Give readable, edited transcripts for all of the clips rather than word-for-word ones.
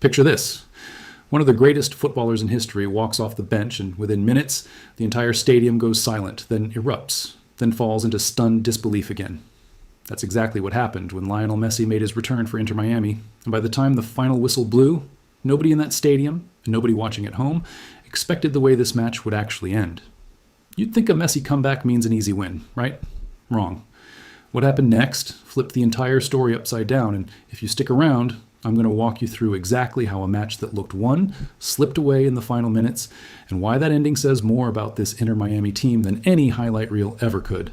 Picture this. One of the greatest footballers in history walks off the bench, and within minutes, the entire stadium goes silent, then erupts, then falls into stunned disbelief again. That's exactly what happened when Lionel Messi made his return for Inter Miami, and by the time the final whistle blew, nobody in that stadium, and nobody watching at home, expected the way this match would actually end. You'd think a Messi comeback means an easy win, right? Wrong. What happened next flipped the entire story upside down, and if you stick around, I'm going to walk you through exactly how a match that looked won slipped away in the final minutes, and why that ending says more about this Inter Miami team than any highlight reel ever could.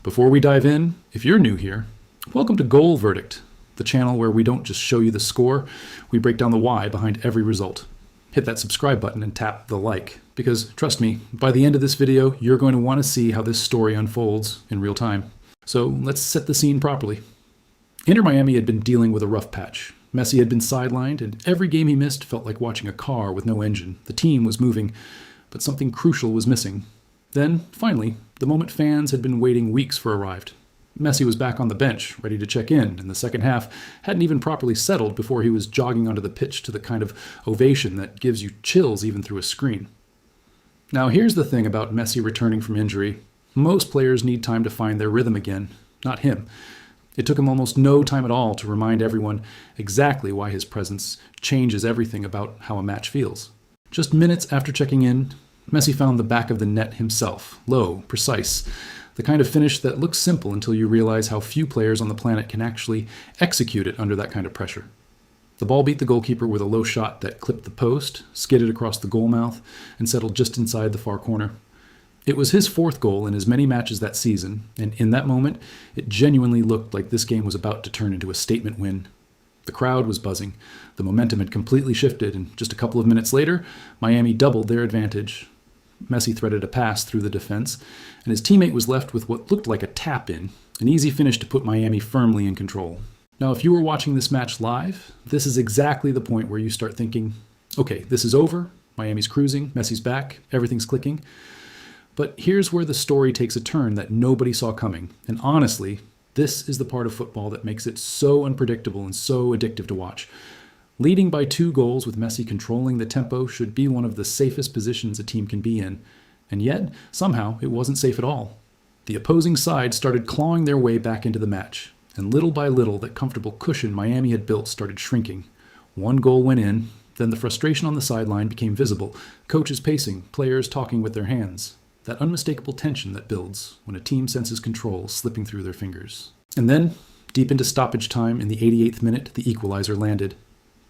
Before we dive in, if you're new here, welcome to Goal Verdict, the channel where we don't just show you the score, we break down the why behind every result. Hit that subscribe button and tap the like, because trust me, by the end of this video, you're going to want to see how this story unfolds in real time. So let's set the scene properly. Inter Miami had been dealing with a rough patch. Messi had been sidelined, and every game he missed felt like watching a car with no engine. The team was moving, but something crucial was missing. Then, finally, the moment fans had been waiting weeks for arrived. Messi was back on the bench, ready to check in, and the second half hadn't even properly settled before he was jogging onto the pitch to the kind of ovation that gives you chills even through a screen. Now, here's the thing about Messi returning from injury. Most players need time to find their rhythm again, not him. It took him almost no time at all to remind everyone exactly why his presence changes everything about how a match feels. Just minutes after checking in, Messi found the back of the net himself, low, precise, the kind of finish that looks simple until you realize how few players on the planet can actually execute it under that kind of pressure. The ball beat the goalkeeper with a low shot that clipped the post, skidded across the goal mouth, and settled just inside the far corner. It was his fourth goal in as many matches that season, and in that moment, it genuinely looked like this game was about to turn into a statement win. The crowd was buzzing. The momentum had completely shifted, and just a couple of minutes later, Miami doubled their advantage. Messi threaded a pass through the defense, and his teammate was left with what looked like a tap-in, an easy finish to put Miami firmly in control. Now, if you were watching this match live, this is exactly the point where you start thinking, okay, this is over, Miami's cruising, Messi's back, everything's clicking. But here's where the story takes a turn that nobody saw coming. And honestly, this is the part of football that makes it so unpredictable and so addictive to watch. Leading by 2 goals with Messi controlling the tempo should be one of the safest positions a team can be in. And yet, somehow, it wasn't safe at all. The opposing side started clawing their way back into the match. And little by little, that comfortable cushion Miami had built started shrinking. 1 goal went in, then the frustration on the sideline became visible. Coaches pacing, players talking with their hands. That unmistakable tension that builds when a team senses control slipping through their fingers. And then, deep into stoppage time in the 88th minute, the equalizer landed.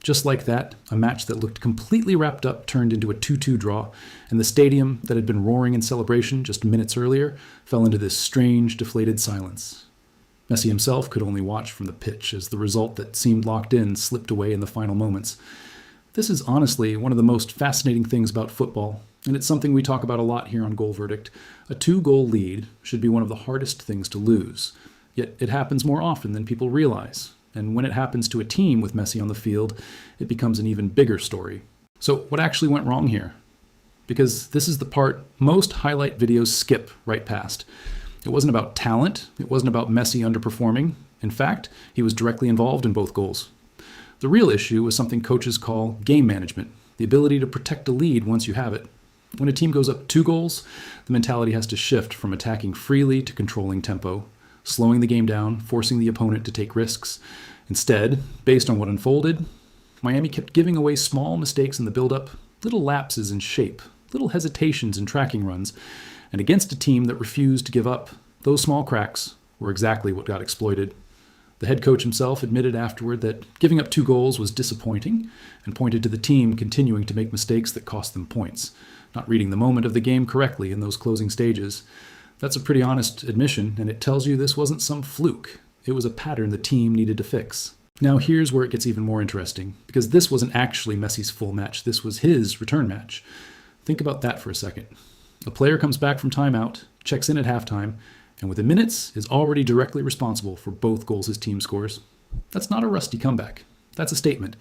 Just like that, a match that looked completely wrapped up turned into a 2-2 draw, and the stadium that had been roaring in celebration just minutes earlier fell into this strange, deflated silence. Messi himself could only watch from the pitch as the result that seemed locked in slipped away in the final moments. This is honestly one of the most fascinating things about football, and it's something we talk about a lot here on Goal Verdict. A 2-goal lead should be one of the hardest things to lose, yet it happens more often than people realize. And when it happens to a team with Messi on the field, it becomes an even bigger story. So what actually went wrong here? Because this is the part most highlight videos skip right past. It wasn't about talent. It wasn't about Messi underperforming. In fact, he was directly involved in both goals. The real issue was something coaches call game management, the ability to protect a lead once you have it. When a team goes up 2 goals, the mentality has to shift from attacking freely to controlling tempo, slowing the game down, forcing the opponent to take risks. Instead, based on what unfolded, Miami kept giving away small mistakes in the build-up, little lapses in shape, little hesitations in tracking runs, and against a team that refused to give up, those small cracks were exactly what got exploited. The head coach himself admitted afterward that giving up 2 goals was disappointing and pointed to the team continuing to make mistakes that cost them points, not reading the moment of the game correctly in those closing stages. That's a pretty honest admission, and it tells you this wasn't some fluke. It was a pattern the team needed to fix. Now here's where it gets even more interesting, because this wasn't actually Messi's full match, this was his return match. Think about that for a second. A player comes back from timeout, checks in at halftime, and within minutes is already directly responsible for both goals his team scores. That's not a rusty comeback. That's a statement.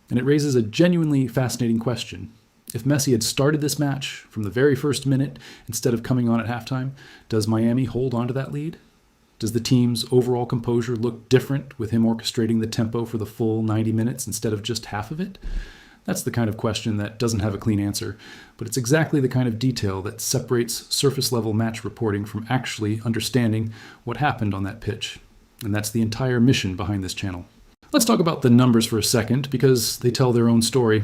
And it raises a genuinely fascinating question. If Messi had started this match from the very first minute instead of coming on at halftime, does Miami hold on to that lead? Does the team's overall composure look different with him orchestrating the tempo for the full 90 minutes instead of just half of it? That's the kind of question that doesn't have a clean answer, but it's exactly the kind of detail that separates surface-level match reporting from actually understanding what happened on that pitch. And that's the entire mission behind this channel. Let's talk about the numbers for a second, because they tell their own story.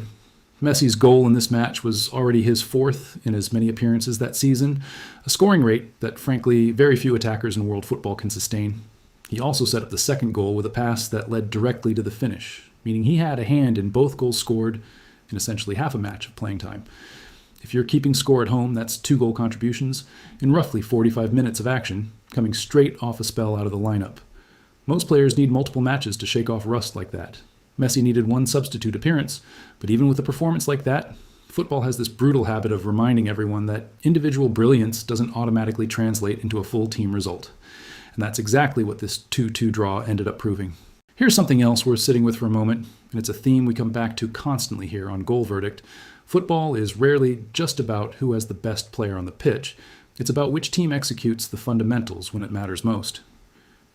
Messi's goal in this match was already his fourth in as many appearances that season, a scoring rate that, frankly, very few attackers in world football can sustain. He also set up the second goal with a pass that led directly to the finish, meaning he had a hand in both goals scored in essentially half a match of playing time. If you're keeping score at home, that's 2 goal contributions in roughly 45 minutes of action, coming straight off a spell out of the lineup. Most players need multiple matches to shake off rust like that. Messi needed 1 substitute appearance, but even with a performance like that, football has this brutal habit of reminding everyone that individual brilliance doesn't automatically translate into a full team result. And that's exactly what this 2-2 draw ended up proving. Here's something else worth sitting with for a moment, and it's a theme we come back to constantly here on Goal Verdict. Football is rarely just about who has the best player on the pitch. It's about which team executes the fundamentals when it matters most.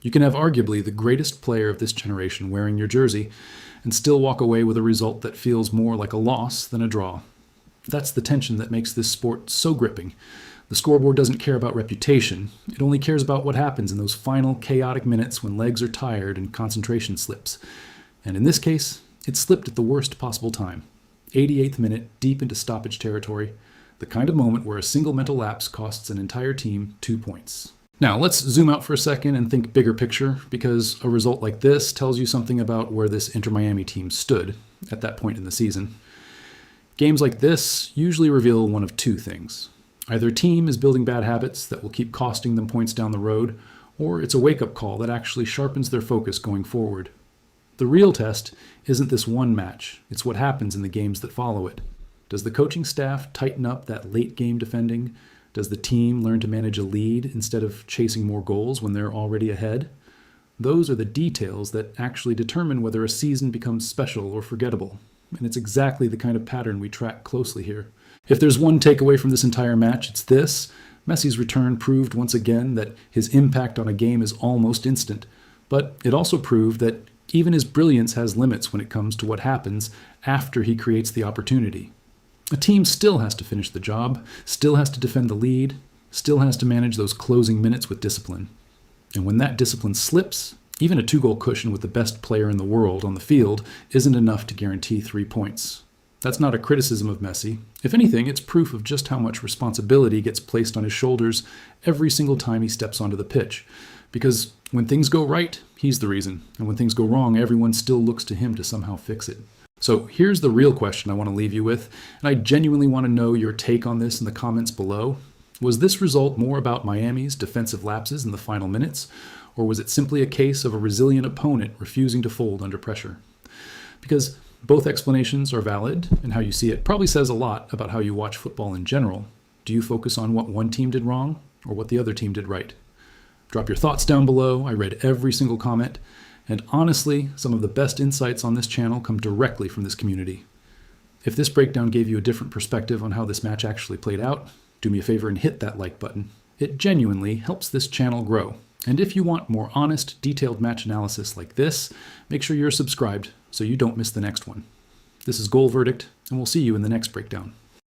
You can have arguably the greatest player of this generation wearing your jersey and still walk away with a result that feels more like a loss than a draw. That's the tension that makes this sport so gripping. The scoreboard doesn't care about reputation. It only cares about what happens in those final chaotic minutes when legs are tired and concentration slips. And in this case, it slipped at the worst possible time. 88th minute, deep into stoppage territory, the kind of moment where a single mental lapse costs an entire team 2 points. Now, let's zoom out for a second and think bigger picture, because a result like this tells you something about where this Inter Miami team stood at that point in the season. Games like this usually reveal one of 2 things. Either a team is building bad habits that will keep costing them points down the road, or it's a wake-up call that actually sharpens their focus going forward. The real test isn't this one match, it's what happens in the games that follow it. Does the coaching staff tighten up that late-game defending? Does the team learn to manage a lead instead of chasing more goals when they're already ahead? Those are the details that actually determine whether a season becomes special or forgettable, and it's exactly the kind of pattern we track closely here. If there's one takeaway from this entire match, it's this. Messi's return proved once again that his impact on a game is almost instant, but it also proved that even his brilliance has limits when it comes to what happens after he creates the opportunity. A team still has to finish the job, still has to defend the lead, still has to manage those closing minutes with discipline. And when that discipline slips, even a 2-goal cushion with the best player in the world on the field isn't enough to guarantee 3 points. That's not a criticism of Messi. If anything, it's proof of just how much responsibility gets placed on his shoulders every single time he steps onto the pitch. Because when things go right, he's the reason. And when things go wrong, everyone still looks to him to somehow fix it. So here's the real question I want to leave you with, and I genuinely want to know your take on this in the comments below. Was this result more about Miami's defensive lapses in the final minutes, or was it simply a case of a resilient opponent refusing to fold under pressure? Because both explanations are valid, and how you see it probably says a lot about how you watch football in general. Do you focus on what one team did wrong, or what the other team did right? Drop your thoughts down below. I read every single comment. And honestly, some of the best insights on this channel come directly from this community. If this breakdown gave you a different perspective on how this match actually played out, do me a favor and hit that like button. It genuinely helps this channel grow. And if you want more honest, detailed match analysis like this, make sure you're subscribed so you don't miss the next one. This is Goal Verdict, and we'll see you in the next breakdown.